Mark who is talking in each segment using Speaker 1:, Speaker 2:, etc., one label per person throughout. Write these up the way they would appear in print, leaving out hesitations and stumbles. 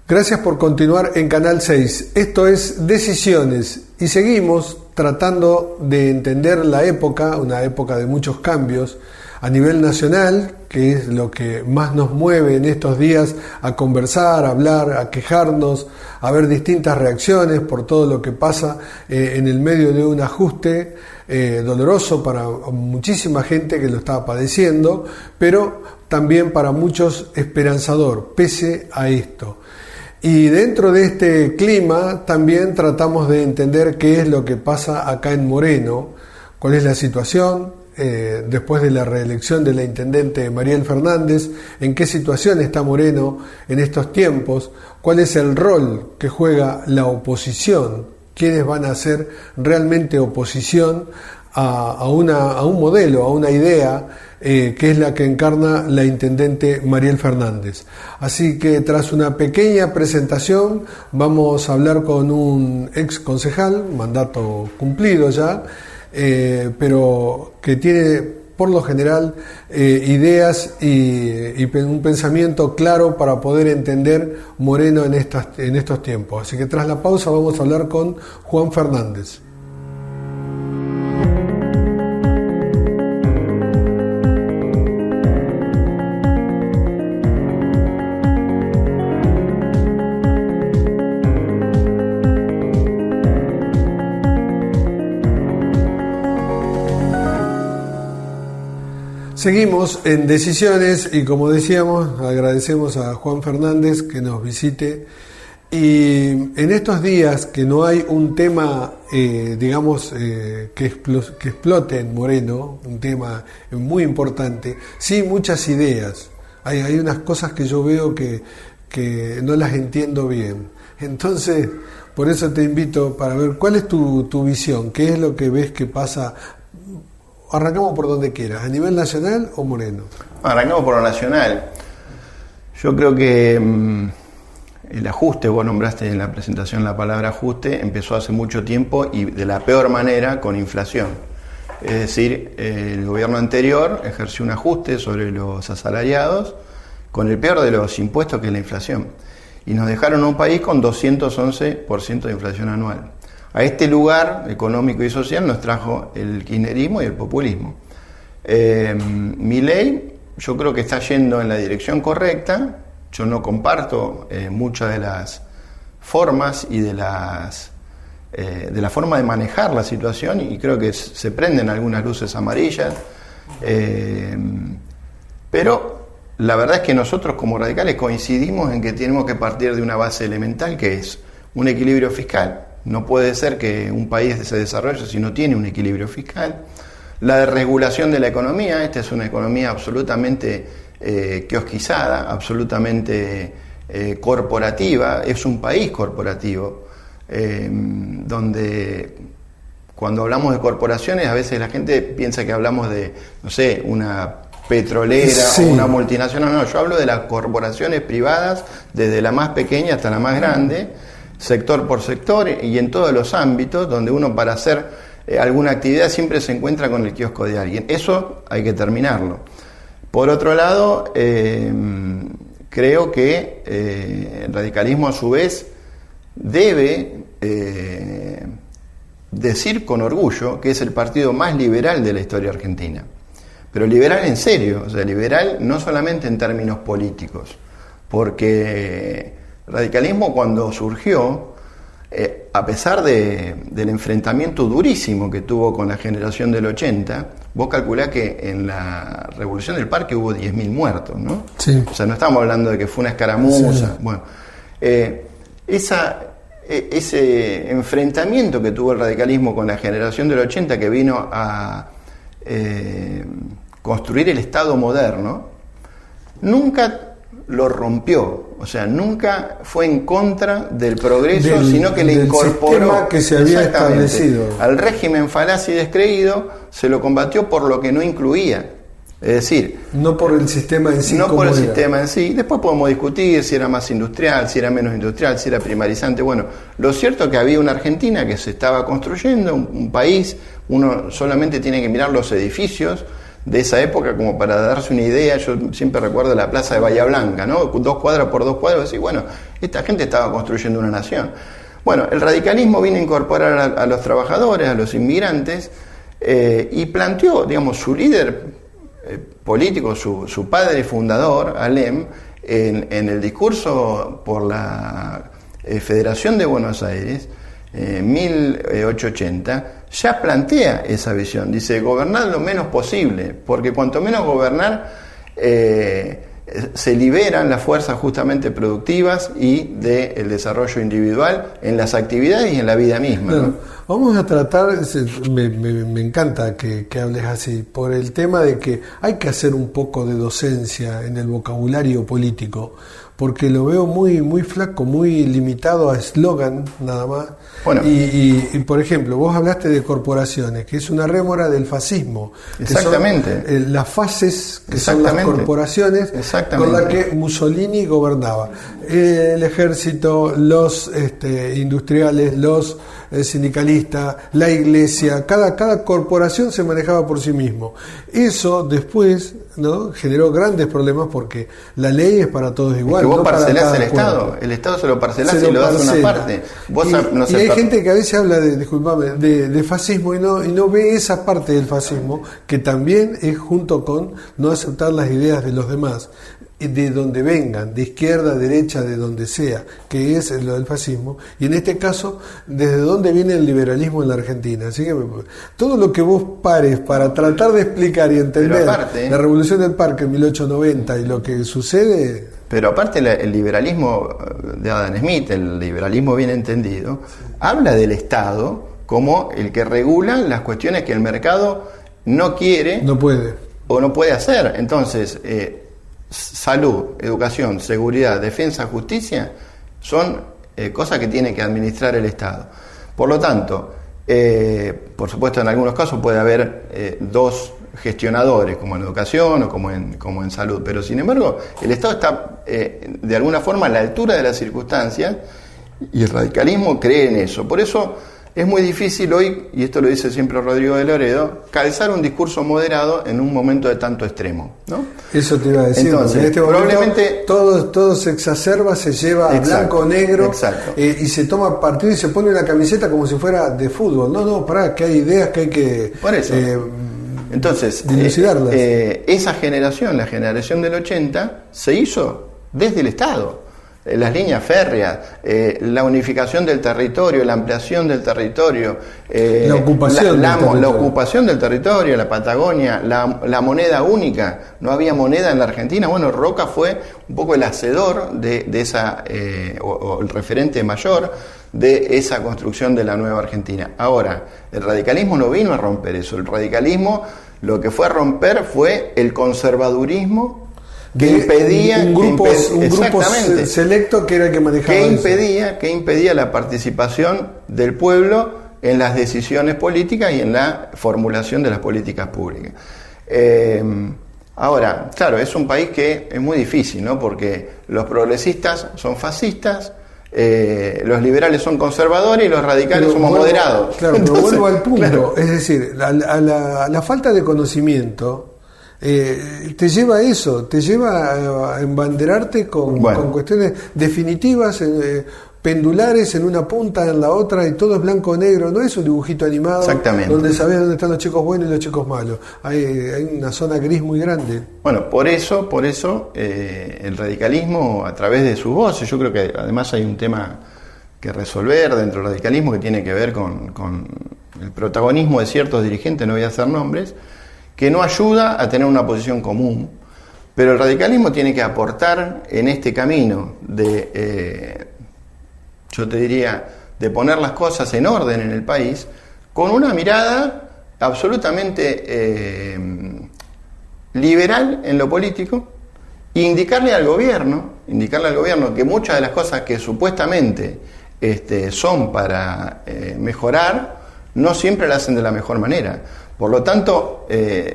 Speaker 1: Gracias por continuar en Canal 6. Esto es Decisiones y seguimos tratando de entender la época, una época de muchos cambios a nivel nacional, que es lo que más nos mueve en estos días a conversar, a hablar, a quejarnos, a ver distintas reacciones por todo lo que pasa en el medio de un ajuste doloroso para muchísima gente que lo está padeciendo, pero también para muchos esperanzador, pese a esto. Y dentro de este clima también tratamos de entender qué es lo que pasa acá en Moreno, cuál es la situación después de la reelección de la intendente Mariel Fernández, en qué situación está Moreno en estos tiempos, cuál es el rol que juega la oposición, quiénes van a hacer realmente oposición a un modelo, a una idea que es la que encarna la intendente Mariel Fernández. Así que tras una pequeña presentación vamos a hablar con un ex concejal, mandato cumplido ya, pero que tiene por lo general ideas y un pensamiento claro para poder entender Moreno en estos tiempos. Así que tras la pausa vamos a hablar con Juan Fernández. Seguimos en Decisiones y, como decíamos, agradecemos a Juan Fernández que nos visite. Y en estos días que no hay un tema, que explote en Moreno, un tema muy importante, sí muchas ideas. Hay unas cosas que yo veo que no las entiendo bien. Entonces, por eso te invito para ver cuál es tu visión, qué es lo que ves que pasa. Arrancamos por donde quieras, ¿a nivel nacional o Moreno?
Speaker 2: Arrancamos por lo nacional. Yo creo que el ajuste, vos nombraste en la presentación la palabra ajuste, empezó hace mucho tiempo y de la peor manera con inflación. Es decir, el gobierno anterior ejerció un ajuste sobre los asalariados con el peor de los impuestos, que es la inflación. Y nos dejaron un país con 211% de inflación anual. A este lugar económico y social nos trajo el kirchnerismo y el populismo. Milei, yo creo que está yendo en la dirección correcta. Yo no comparto muchas de las formas y de la forma de manejar la situación, y creo que se prenden algunas luces amarillas. Pero la verdad es que nosotros como radicales coincidimos en que tenemos que partir de una base elemental, que es un equilibrio fiscal. No puede ser que un país se desarrolle si no tiene un equilibrio fiscal. La desregulación de la economía, esta es una economía absolutamente kiosquizada, absolutamente corporativa, es un país corporativo, donde cuando hablamos de corporaciones a veces la gente piensa que hablamos de, no sé, una petrolera, sí, o una multinacional. No, yo hablo de las corporaciones privadas, desde la más pequeña hasta la más grande, sector por sector y en todos los ámbitos, donde uno para hacer alguna actividad siempre se encuentra con el kiosco de alguien. Eso hay que terminarlo. Por otro lado, creo que el radicalismo a su vez debe decir con orgullo que es el partido más liberal de la historia argentina. Pero liberal en serio, o sea, liberal no solamente en términos políticos, porque el radicalismo cuando surgió, a pesar del enfrentamiento durísimo que tuvo con la generación del 80, vos calculás que en la Revolución del Parque hubo 10.000 muertos, ¿no? Sí. O sea, no estamos hablando de que fue una escaramuza. Sí. Bueno, ese enfrentamiento que tuvo el radicalismo con la generación del 80, que vino a construir el Estado moderno, nunca lo rompió, o sea, nunca fue en contra del progreso, sino que le incorporó
Speaker 1: que se había establecido
Speaker 2: al régimen falaz y descreído, se lo combatió por lo que no incluía, es decir,
Speaker 1: no por el sistema en sí,
Speaker 2: no por el sistema en sí. Después podemos discutir si era más industrial, si era menos industrial, si era primarizante. Bueno, lo cierto es que había una Argentina que se estaba construyendo, un país, uno solamente tiene que mirar los edificios de esa época como para darse una idea. Yo siempre recuerdo la plaza de Bahía Blanca, ¿no? 2 cuadras por 2 cuadras, y bueno, Esta gente estaba construyendo una nación. Bueno, el radicalismo vino a incorporar a los trabajadores, a los inmigrantes, y planteó, digamos, su líder político, su padre fundador, Alem, en el discurso por la Federación de Buenos Aires, 1880, ya plantea esa visión. Dice, gobernar lo menos posible, porque cuanto menos gobernar, se liberan las fuerzas justamente productivas y del desarrollo individual en las actividades y en la vida misma.
Speaker 1: Claro.
Speaker 2: ¿No?
Speaker 1: Vamos a tratar, me encanta que hables así, por el tema de que hay que hacer un poco de docencia en el vocabulario político, porque lo veo muy, muy flaco, muy limitado a eslogan nada más.
Speaker 2: Bueno.
Speaker 1: Y, por ejemplo, vos hablaste de corporaciones, que es una rémora del fascismo.
Speaker 2: Exactamente.
Speaker 1: Que son, las fases que son las corporaciones con las que Mussolini gobernaba. El ejército, los industriales, los sindicalistas, la iglesia, cada corporación se manejaba por sí mismo. Eso después, ¿no?, generó grandes problemas porque la ley es para todos igual.
Speaker 2: Es que vos
Speaker 1: no
Speaker 2: parcelás el Estado se lo parcelás y lo das a una parte.
Speaker 1: Y hay gente que a veces habla de fascismo y no ve esa parte del fascismo, que también es junto con no aceptar las ideas de los demás, de donde vengan, de izquierda, derecha, de donde sea, que es lo del fascismo, y en este caso, desde dónde viene el liberalismo en la Argentina. Así que todo lo que vos pares para tratar de explicar y entender la Revolución del Parque en 1890 y lo que sucede...
Speaker 2: Pero aparte el liberalismo de Adam Smith, el liberalismo bien entendido, habla del Estado como el que regula las cuestiones que el mercado no quiere,
Speaker 1: no puede
Speaker 2: o no puede hacer. Entonces, salud, educación, seguridad, defensa, justicia son cosas que tiene que administrar el Estado. Por lo tanto, por supuesto en algunos casos puede haber dos gestionadores, como en educación o como en salud, pero sin embargo el Estado está de alguna forma a la altura de las circunstancias, y el radicalismo cree en eso. Por eso es muy difícil hoy, y esto lo dice siempre Rodrigo de Loredo, calzar un discurso moderado en un momento de tanto extremo, ¿no?
Speaker 1: Eso te iba a decir.
Speaker 2: Entonces,
Speaker 1: en este
Speaker 2: probablemente
Speaker 1: todo se exacerba, se lleva a blanco, negro, y se toma partido y se pone una camiseta como si fuera de fútbol. No, pará, que hay ideas que hay que...
Speaker 2: Por eso. Entonces, esa generación, la generación del 80, se hizo desde el Estado. Las líneas férreas, la unificación del territorio, la ampliación del territorio,
Speaker 1: la
Speaker 2: ocupación del territorio, la Patagonia, la moneda única. No había moneda en la Argentina. Bueno, Roca fue un poco el hacedor de esa, o el referente mayor de esa construcción de la nueva Argentina. Ahora, el radicalismo no vino a romper eso. El radicalismo lo que fue a romper fue el conservadurismo que impedía
Speaker 1: un grupo selecto que era el que manejaba
Speaker 2: que impedía la participación del pueblo en las decisiones políticas y en la formulación de las políticas públicas. Ahora, claro, es un país que es muy difícil, ¿no? Porque los progresistas son fascistas, los liberales son conservadores y los radicales somos moderados.
Speaker 1: Claro, entonces, pero vuelvo al punto, claro. Es decir, la falta de conocimiento te lleva a eso, te lleva a embanderarte con cuestiones definitivas, pendulares en una punta, en la otra, y todo es blanco o negro. No es un dibujito animado donde sabes dónde están los chicos buenos y los chicos malos. Hay una zona gris muy grande.
Speaker 2: Bueno, por eso el radicalismo, a través de sus voces, yo creo que además hay un tema que resolver dentro del radicalismo que tiene que ver con el protagonismo de ciertos dirigentes, no voy a hacer nombres, que no ayuda a tener una posición común, pero el radicalismo tiene que aportar en este camino de, yo te diría, de poner las cosas en orden en el país, con una mirada absolutamente liberal en lo político, e indicarle al gobierno que muchas de las cosas que supuestamente son para mejorar, no siempre las hacen de la mejor manera. Por lo tanto,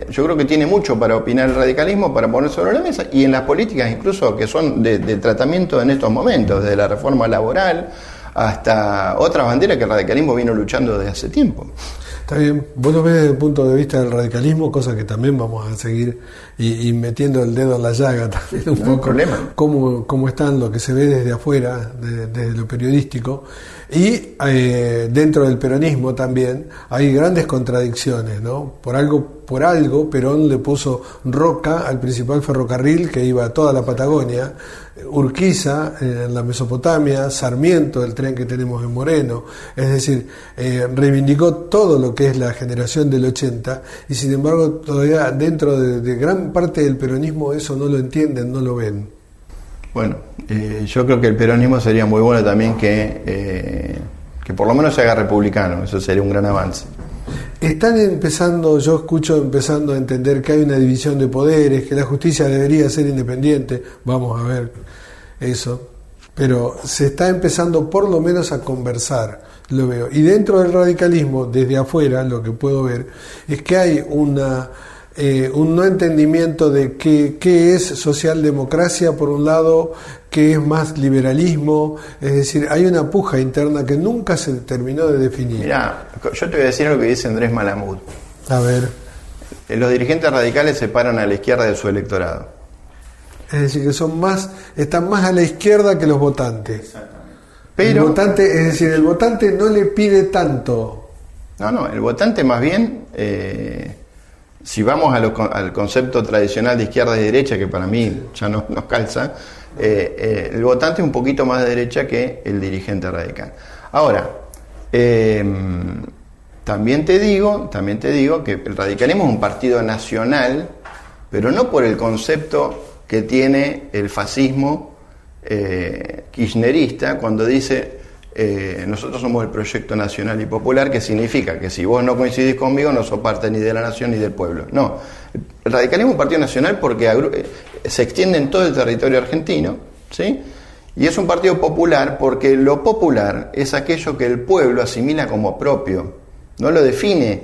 Speaker 2: yo creo que tiene mucho para opinar el radicalismo, para poner sobre la mesa, y en las políticas incluso que son de tratamiento en estos momentos, desde la reforma laboral hasta otras banderas que el radicalismo vino luchando desde hace tiempo.
Speaker 1: Está bien, vos lo ves desde el punto de vista del radicalismo, cosa que también vamos a seguir y metiendo el dedo en la llaga también un poco,
Speaker 2: problema.
Speaker 1: Cómo están lo que se ve desde afuera, desde lo periodístico, y dentro del peronismo también hay grandes contradicciones, ¿no? Por algo Perón le puso Roca al principal ferrocarril que iba a toda la Patagonia, Urquiza en la Mesopotamia, Sarmiento, el tren que tenemos en Moreno, es decir, reivindicó todo lo que es la generación del 80 y sin embargo todavía dentro de gran parte del peronismo eso no lo entienden, no lo ven.
Speaker 2: Bueno, yo creo que el peronismo sería muy bueno también que por lo menos se haga republicano, eso sería un gran avance.
Speaker 1: Están empezando, yo escucho empezando a entender que hay una división de poderes, que la justicia debería ser independiente, vamos a ver eso, pero se está empezando por lo menos a conversar, lo veo. Y dentro del radicalismo, desde afuera, lo que puedo ver, es que hay un no entendimiento de qué es socialdemocracia por un lado, qué es más liberalismo, es decir, hay una puja interna que nunca se terminó de definir.
Speaker 2: Mirá, yo te voy a decir lo que dice Andrés Malamud.
Speaker 1: A ver.
Speaker 2: Los dirigentes radicales se paran a la izquierda de su electorado.
Speaker 1: Es decir, que están más a la izquierda que los votantes.
Speaker 2: Exactamente. Pero,
Speaker 1: el votante, es decir, el votante no le pide tanto.
Speaker 2: No, el votante más bien... si vamos al concepto tradicional de izquierda y derecha, que para mí ya no nos calza, el votante es un poquito más de derecha que el dirigente radical. Ahora, también te digo que el radicalismo es un partido nacional, pero no por el concepto que tiene el fascismo kirchnerista cuando dice... nosotros somos el proyecto nacional y popular, que significa que si vos no coincidís conmigo no sos parte ni de la nación ni del pueblo. No, el radicalismo es un partido nacional porque se extiende en todo el territorio argentino, ¿sí? Y es un partido popular porque lo popular es aquello que el pueblo asimila como propio, no lo define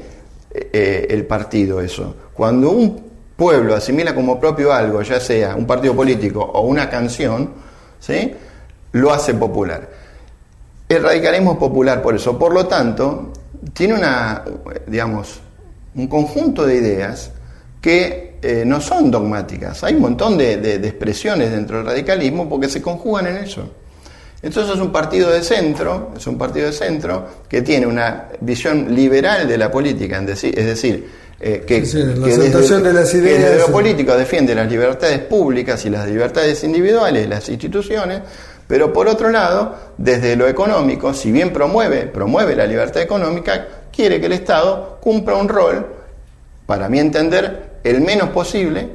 Speaker 2: el partido eso. Cuando un pueblo asimila como propio algo, ya sea un partido político o una canción, ¿sí?, lo hace popular. El radicalismo es popular por eso, por lo tanto, tiene un conjunto de ideas que no son dogmáticas. Hay un montón de expresiones dentro del radicalismo porque se conjugan en eso. Entonces es un partido de centro, que tiene una visión liberal de la política, es decir, que desde lo político defiende las libertades públicas y las libertades individuales de las instituciones. Pero por otro lado, desde lo económico, si bien promueve la libertad económica, quiere que el Estado cumpla un rol, para mi entender, el menos posible,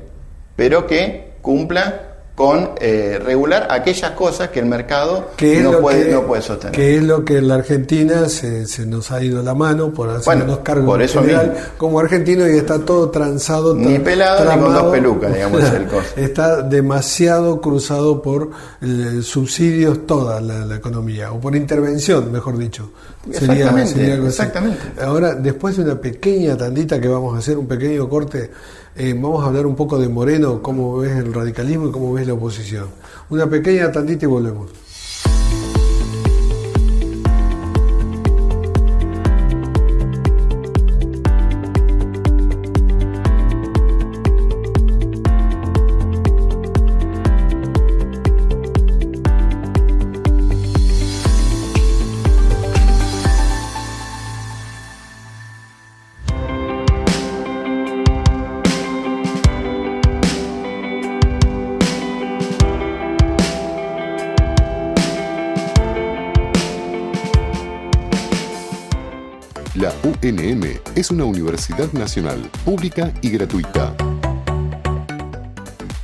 Speaker 2: pero que cumpla con regular aquellas cosas que el mercado no puede sostener.
Speaker 1: Que es lo que en la Argentina se nos ha ido la mano por hacernos cargo en general como argentino y está todo transado.
Speaker 2: Ni pelado ni con dos pelucas, digamos, el costo.
Speaker 1: Está demasiado cruzado por subsidios toda la economía, o por intervención, mejor dicho. Sería algo así.
Speaker 2: Exactamente.
Speaker 1: Ahora, después de una pequeña tandita que vamos a hacer, un pequeño corte, vamos a hablar un poco de Moreno, cómo ves el radicalismo y cómo ves la oposición. Una pequeña tandita y volvemos.
Speaker 3: La UNM es una universidad nacional, pública y gratuita.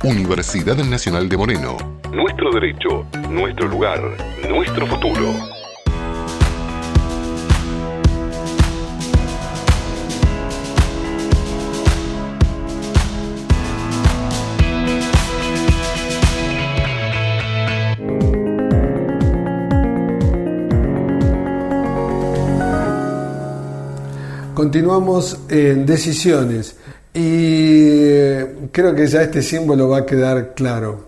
Speaker 3: Universidad Nacional de Moreno. Nuestro derecho, nuestro lugar, nuestro futuro.
Speaker 1: Continuamos en decisiones y creo que ya este símbolo va a quedar claro.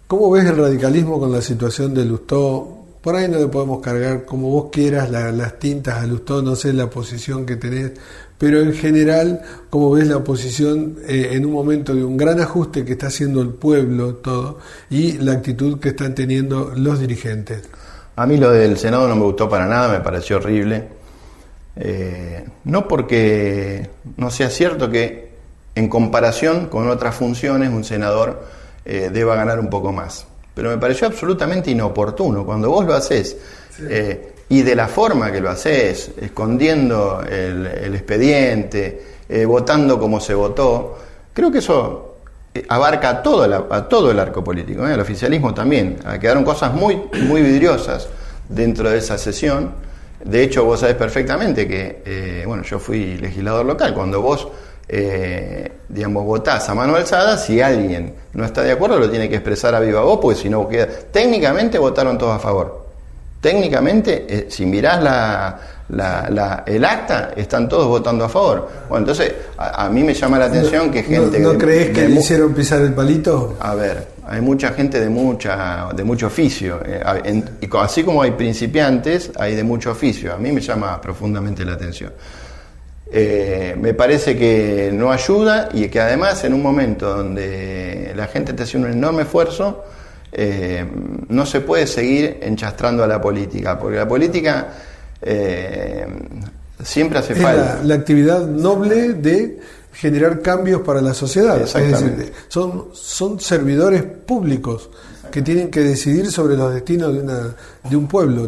Speaker 1: ¿Cómo ves el radicalismo con la situación de Lustó Por ahí no le podemos cargar como vos quieras las tintas a Lustó, no sé la posición que tenés, pero en general, como ves la oposición en un momento de un gran ajuste que está haciendo el pueblo todo y la actitud que están teniendo los dirigentes.
Speaker 2: A mí lo del Senado no me gustó para nada, me pareció horrible. No porque no sea cierto que en comparación con otras funciones un senador deba ganar un poco más, pero me pareció absolutamente inoportuno cuando vos lo haces. Sí. Y de la forma que lo haces, escondiendo el expediente, votando como se votó, creo que eso abarca a todo el arco político, el oficialismo también. Quedaron cosas muy vidriosas dentro de esa sesión. De hecho, vos sabés perfectamente que, yo fui legislador local. Cuando vos, votás a mano alzada, si alguien no está de acuerdo, lo tiene que expresar a viva voz, porque si no queda... Técnicamente votaron todos a favor. Técnicamente, si mirás el acta, están todos votando a favor. Bueno, entonces, a mí me llama la atención que gente...
Speaker 1: ¿No crees que le hicieron pisar el palito?
Speaker 2: A ver, hay mucha gente de mucho oficio. Y así como hay principiantes, hay de mucho oficio. A mí me llama profundamente la atención. Me parece que no ayuda y que además en un momento donde la gente te hace un enorme esfuerzo, no se puede seguir enchastrando a la política, porque la política siempre hace falta.
Speaker 1: La actividad noble de generar cambios para la sociedad. Es decir, son servidores públicos que tienen que decidir sobre los destinos de un pueblo,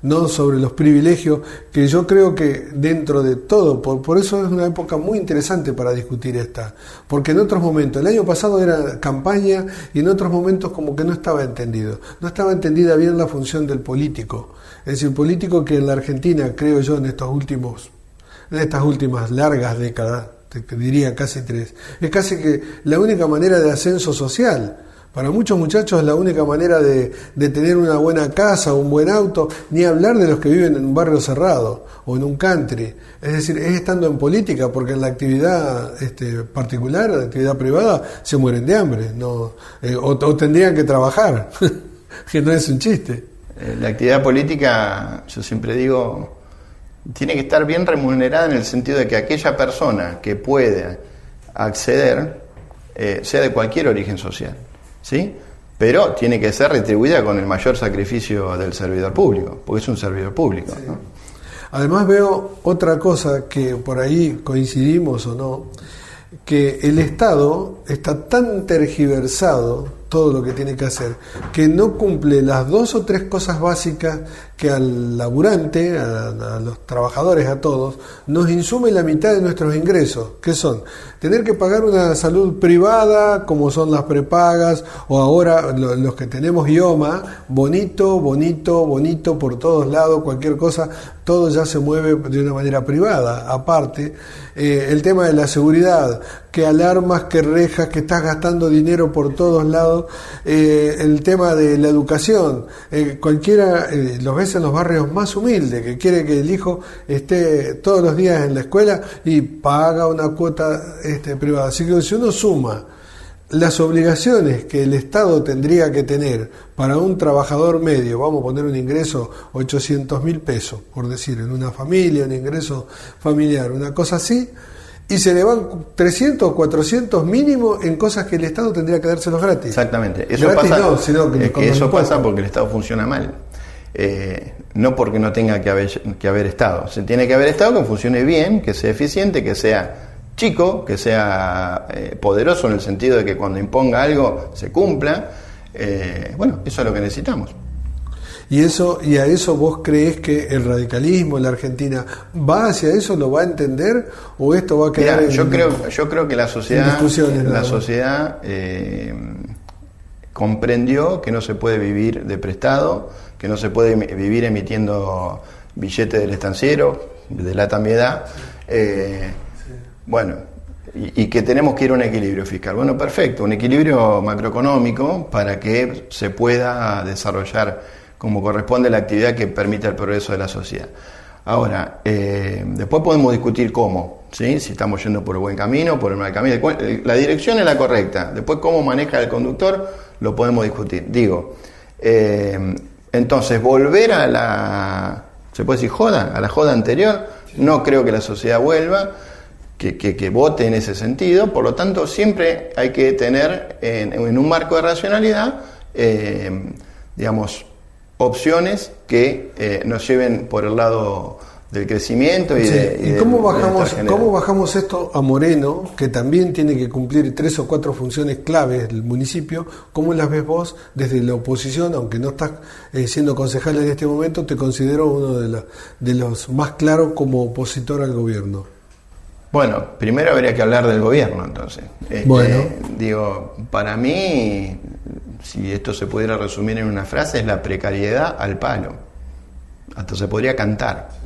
Speaker 1: no sobre los privilegios, que yo creo que dentro de todo, por eso es una época muy interesante para discutir esta, porque en otros momentos, el año pasado era campaña y en otros momentos como que no estaba entendida bien la función del político, es decir, político que en la Argentina, creo yo, en estas últimas largas décadas, te diría casi 3, es casi que la única manera de ascenso social. Para muchos muchachos es la única manera de tener una buena casa, un buen auto, ni hablar de los que viven en un barrio cerrado o en un country. Es decir, es estando en política, porque en la actividad particular, la actividad privada, se mueren de hambre, o tendrían que trabajar, que no es un chiste.
Speaker 2: La actividad política, yo siempre digo, tiene que estar bien remunerada en el sentido de que aquella persona que pueda acceder sea de cualquier origen social. ¿Sí? Pero tiene que ser retribuida con el mayor sacrificio del servidor público, porque es un servidor público. Sí. ¿No?
Speaker 1: Además veo otra cosa que por ahí coincidimos o no, que el Estado está tan tergiversado todo lo que tiene que hacer, que no cumple las 2 o 3 cosas básicas que al laburante, a los trabajadores, a todos, nos insume la mitad de nuestros ingresos, que son tener que pagar una salud privada, como son las prepagas, o ahora los que tenemos IOMA, bonito por todos lados, cualquier cosa, todo ya se mueve de una manera privada, aparte. El tema de la seguridad, que alarmas, que rejas, que estás gastando dinero por todos lados. El tema de la educación, cualquiera los ves en los barrios más humildes, que quiere que el hijo esté todos los días en la escuela y paga una cuota privada. Así que si uno suma las obligaciones que el Estado tendría que tener para un trabajador medio, vamos a poner un ingreso 800.000 pesos, por decir, en una familia, un ingreso familiar, una cosa así, y se le van 300 o 400 mínimo en cosas que el Estado tendría que dárselos gratis.
Speaker 2: Exactamente. Eso
Speaker 1: gratis
Speaker 2: pasa,
Speaker 1: no, sino que
Speaker 2: eso pasa porque el Estado funciona mal. No porque no tenga que haber Estado. Se tiene que haber Estado que funcione bien, que sea eficiente, que sea chico, que sea poderoso en el sentido de que cuando imponga algo se cumpla. Eso es lo que necesitamos.
Speaker 1: Y a eso vos creés que el radicalismo en la Argentina va hacia eso, lo va a entender, o esto va a quedar
Speaker 2: yo creo que la sociedad comprendió que no se puede vivir de prestado, que no se puede vivir emitiendo billetes del estanciero, de la tambiedad, y que tenemos que ir a un equilibrio fiscal. Bueno, perfecto, un equilibrio macroeconómico para que se pueda desarrollar como corresponde la actividad que permita el progreso de la sociedad. Ahora, después podemos discutir cómo, ¿sí? Si estamos yendo por el buen camino, por el mal camino. La dirección es la correcta, después cómo maneja el conductor lo podemos discutir. Digo, Entonces, volver a la, ¿se puede decir joda? A la joda anterior, no creo que la sociedad vuelva, que vote en ese sentido. Por lo tanto, siempre hay que tener en un marco de racionalidad, digamos, opciones que nos lleven por el lado del crecimiento y
Speaker 1: ¿Y cómo bajamos esto a Moreno, que también tiene que cumplir 3 o 4 funciones claves del municipio? ¿Cómo las ves vos desde la oposición? Aunque no estás siendo concejal en este momento, te considero uno de los más claros como opositor al gobierno.
Speaker 2: Bueno, primero habría que hablar del gobierno, entonces.
Speaker 1: Bueno.
Speaker 2: Digo, para mí, si esto se pudiera resumir en una frase, es la precariedad al palo. Hasta se podría cantar.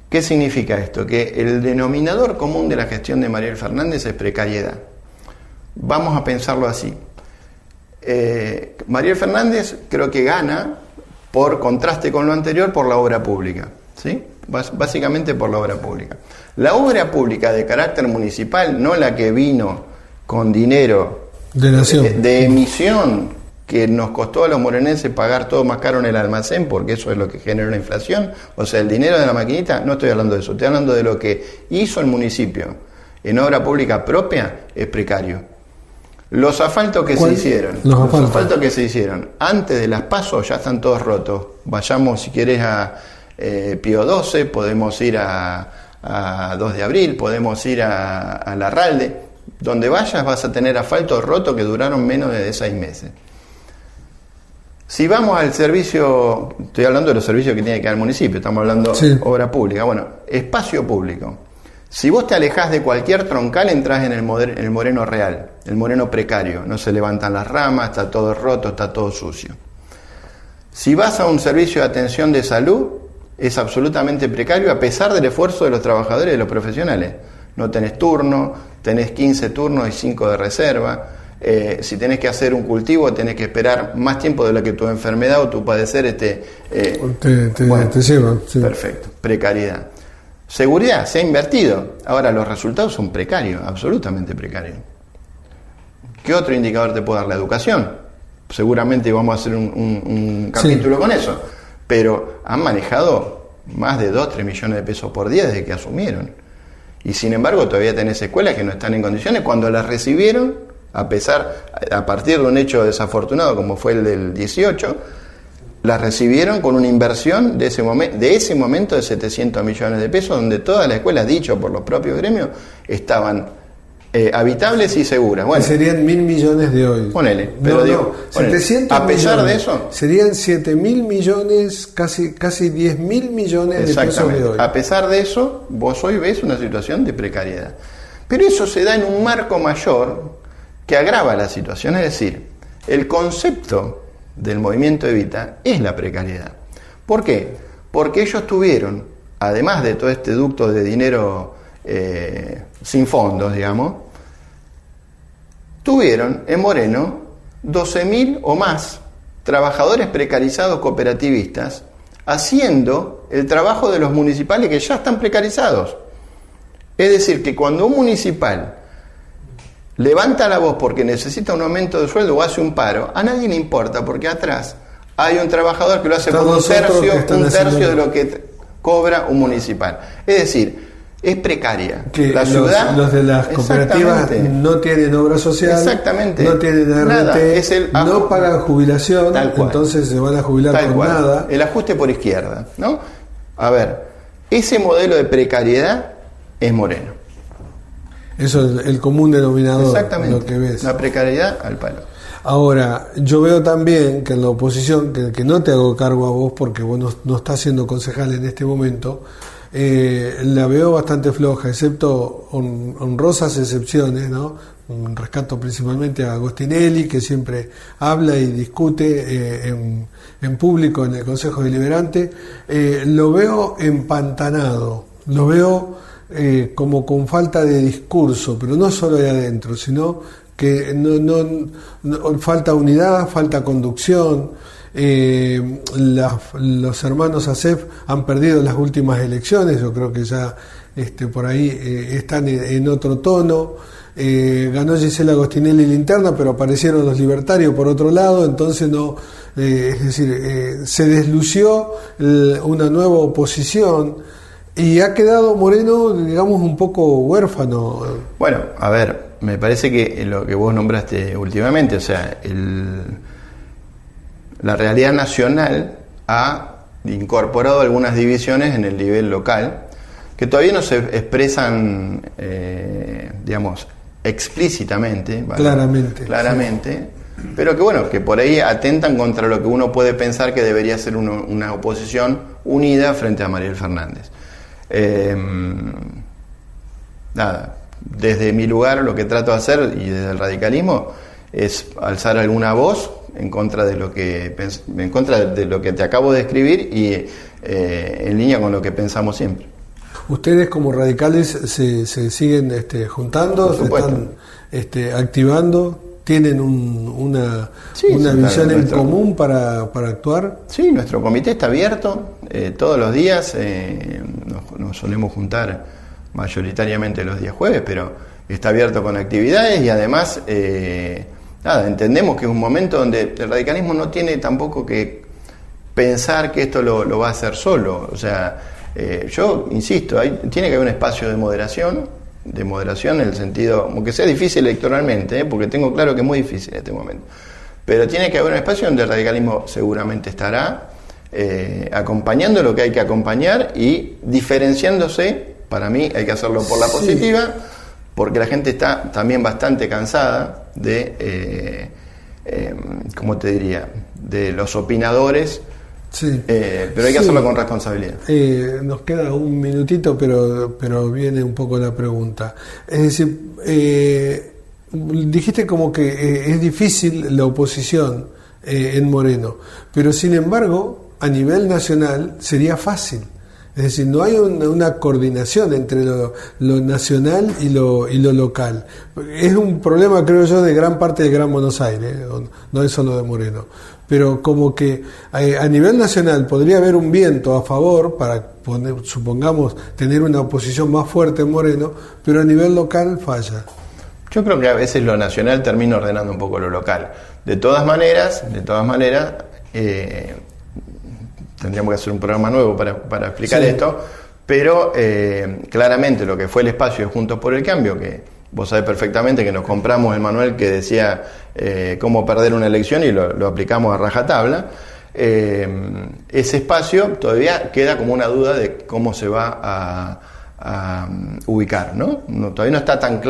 Speaker 2: ¿Qué significa esto? Que el denominador común de la gestión de Mariel Fernández es precariedad. Vamos a pensarlo así. Mariel Fernández creo que gana, por contraste con lo anterior, por la obra pública, ¿sí? Básicamente por la obra pública. La obra pública de carácter municipal, no la que vino con dinero de emisión, que nos costó a los morenenses pagar todo más caro en el almacén, porque eso es lo que genera la inflación. O sea, el dinero de la maquinita, no estoy hablando de eso, estoy hablando de lo que hizo el municipio en obra pública propia, es precario. Los asfaltos que se hicieron, antes de las PASO ya están todos rotos. Vayamos, si querés, a Pío XII, podemos ir a 2 de abril, podemos ir a Larralde. Donde vayas vas a tener asfaltos rotos que duraron menos de 6 meses. Si vamos al servicio, estoy hablando de los servicios que tiene que dar el municipio, estamos hablando de obra pública, bueno, espacio público. Si vos te alejás de cualquier troncal, entrás en el Moreno real, el Moreno precario, no se levantan las ramas, está todo roto, está todo sucio. Si vas a un servicio de atención de salud, es absolutamente precario a pesar del esfuerzo de los trabajadores y de los profesionales. No tenés turno, tenés 15 turnos y 5 de reserva. Si tenés que hacer un cultivo, tenés que esperar más tiempo de lo que tu enfermedad o tu padecer te lleva. Sí. Perfecto, precariedad. Seguridad, se ha invertido. Ahora los resultados son precarios, absolutamente precarios. ¿Qué otro indicador te puede dar? La educación. Seguramente vamos a hacer un capítulo con eso. Pero han manejado más de 2-3 millones de pesos por día desde que asumieron. Y sin embargo todavía tenés escuelas que no están en condiciones. Cuando las recibieron, a partir de un hecho desafortunado como fue el del 18, las recibieron con una inversión de ese momento de 700 millones de pesos, donde todas las escuelas, dicho por los propios gremios, estaban habitables y seguras. Bueno,
Speaker 1: serían 1.000 millones de hoy.
Speaker 2: Ponele, pero
Speaker 1: no, 700
Speaker 2: a pesar
Speaker 1: millones,
Speaker 2: de eso,
Speaker 1: serían 7.000 millones, casi 10.000 millones de pesos de hoy.
Speaker 2: A pesar de eso, vos hoy ves una situación de precariedad. Pero eso se da en un marco mayor que agrava la situación, es decir, el concepto del movimiento Evita es la precariedad. ¿Por qué? Porque ellos tuvieron, además de todo este ducto de dinero sin fondos, digamos, tuvieron en Moreno 12.000 o más trabajadores precarizados cooperativistas haciendo el trabajo de los municipales que ya están precarizados. Es decir, que cuando un municipal levanta la voz porque necesita un aumento de sueldo o hace un paro, a nadie le importa, porque atrás hay un trabajador que lo hace por un tercio de lo que cobra un municipal. Es decir, es precaria.
Speaker 1: Que la ciudad, los de las cooperativas no tienen obra social, no tienen RT, no pagan jubilación, entonces se van a jubilar con nada.
Speaker 2: El ajuste por izquierda, ¿no? A ver, ese modelo de precariedad es Moreno.
Speaker 1: Eso es el común denominador.
Speaker 2: Exactamente,
Speaker 1: lo que ves.
Speaker 2: La precariedad al palo.
Speaker 1: Ahora, yo veo también que en la oposición, que no te hago cargo a vos porque vos no estás siendo concejal en este momento, la veo bastante floja, excepto honrosas excepciones, ¿no? Rescato principalmente a Agostinelli, que siempre habla y discute en público en el Consejo Deliberante. Lo veo empantanado, lo veo como con falta de discurso, pero no solo de adentro, sino que no falta unidad, falta conducción. Los hermanos ASEF han perdido las últimas elecciones, yo creo que ya por ahí están en otro tono. ganó Gisela Agostinelli la interna, pero aparecieron los libertarios por otro lado, entonces no, es decir, se deslució una nueva oposición y ha quedado Moreno, digamos, un poco huérfano.
Speaker 2: Bueno, a ver, me parece que lo que vos nombraste últimamente, o sea, la realidad nacional ha incorporado algunas divisiones en el nivel local que todavía no se expresan, digamos, explícitamente, ¿vale? Claramente, sí. Pero que bueno, que por ahí atentan contra lo que uno puede pensar que debería ser una oposición unida frente a Mariel Fernández. Nada, desde mi lugar lo que trato de hacer y desde el radicalismo es alzar alguna voz en contra de lo que te acabo de escribir y en línea con lo que pensamos siempre.
Speaker 1: ¿Ustedes como radicales se siguen juntando, se están activando? ¿Tienen una visión en común para actuar?
Speaker 2: Sí, nuestro comité está abierto todos los días, nos solemos juntar mayoritariamente los días jueves, pero está abierto con actividades y además entendemos que es un momento donde el radicalismo no tiene tampoco que pensar que esto lo va a hacer solo, o sea, yo insisto, tiene que haber un espacio de moderación en el sentido, aunque sea difícil electoralmente, porque tengo claro que es muy difícil en este momento, pero tiene que haber un espacio donde el radicalismo seguramente estará acompañando lo que hay que acompañar y diferenciándose. Para mí hay que hacerlo por la positiva, porque la gente está también bastante cansada de, ¿cómo te diría?, de los opinadores. Sí. Pero hay que hacerlo con responsabilidad.
Speaker 1: Nos queda un minutito, pero viene un poco la pregunta. Es decir, dijiste como que es difícil la oposición en Moreno, pero sin embargo, a nivel nacional sería fácil. Es decir, no hay una coordinación entre lo nacional y lo local. Es un problema, creo yo, de gran parte del Gran Buenos Aires, no es solo de Moreno. Pero como que a nivel nacional podría haber un viento a favor para, supongamos, tener una oposición más fuerte en Moreno, pero a nivel local falla.
Speaker 2: Yo creo que a veces lo nacional termina ordenando un poco lo local. De todas maneras, tendríamos que hacer un programa nuevo para explicar esto, pero claramente lo que fue el espacio de Juntos por el Cambio, que vos sabés perfectamente que nos compramos el manual que decía cómo perder una elección y lo aplicamos a rajatabla, ese espacio todavía queda como una duda de cómo se va a ubicar, ¿no? Todavía no está tan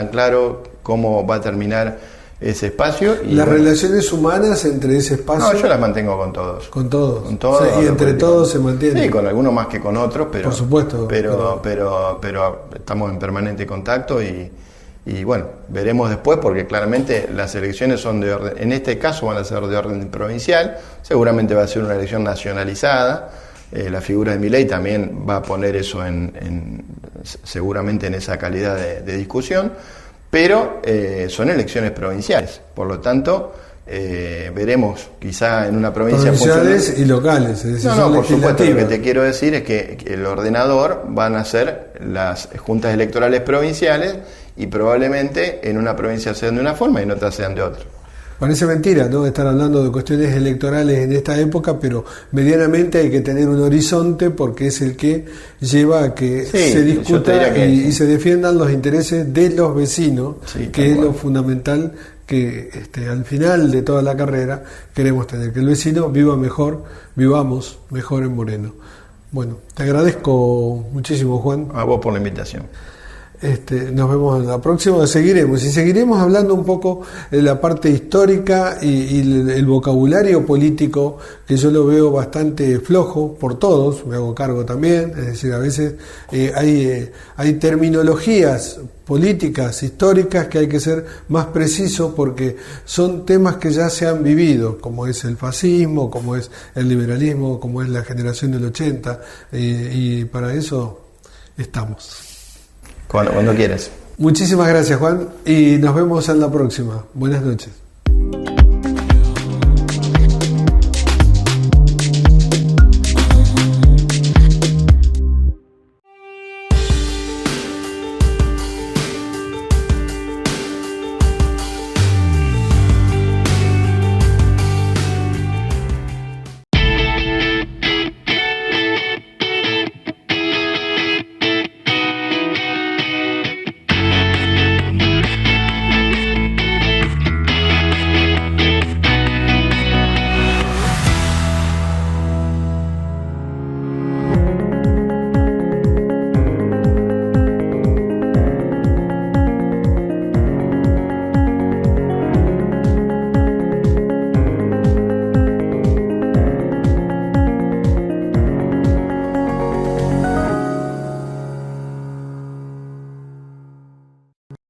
Speaker 2: claro cómo va a terminar ese espacio. Y las
Speaker 1: relaciones humanas entre ese espacio...
Speaker 2: No, yo las mantengo con todos.
Speaker 1: Con todos. Y entre todos se mantiene.
Speaker 2: Sí, con algunos más que con otros, pero...
Speaker 1: Por supuesto.
Speaker 2: Pero estamos en permanente contacto y bueno, veremos después, porque claramente las elecciones son de orden... En este caso van a ser de orden provincial, seguramente va a ser una elección nacionalizada. La figura de Milei también va a poner eso seguramente en esa calidad de discusión. Pero son elecciones provinciales, por lo tanto veremos quizá en una provincia
Speaker 1: provinciales y locales, es decir,
Speaker 2: por supuesto. Lo que te quiero decir es que el ordenador van a ser las juntas electorales provinciales y probablemente en una provincia sean de una forma y en otra sean de otra.
Speaker 1: Parece mentira, ¿no?, estar hablando de cuestiones electorales en esta época, pero medianamente hay que tener un horizonte porque es el que lleva a que se discuta y se defiendan los intereses de los vecinos, que es lo fundamental que al final de toda la carrera queremos tener, que el vecino vivamos mejor en Moreno. Bueno, te agradezco muchísimo, Juan.
Speaker 2: A vos por la invitación.
Speaker 1: Nos vemos en la próxima, seguiremos hablando un poco de la parte histórica y el vocabulario político, que yo lo veo bastante flojo por todos, me hago cargo también, es decir, a veces hay terminologías políticas, históricas, que hay que ser más preciso porque son temas que ya se han vivido, como es el fascismo, como es el liberalismo, como es la generación del 80, y para eso estamos.
Speaker 2: Cuando quieras.
Speaker 1: Muchísimas gracias, Juan, y nos vemos en la próxima. Buenas noches.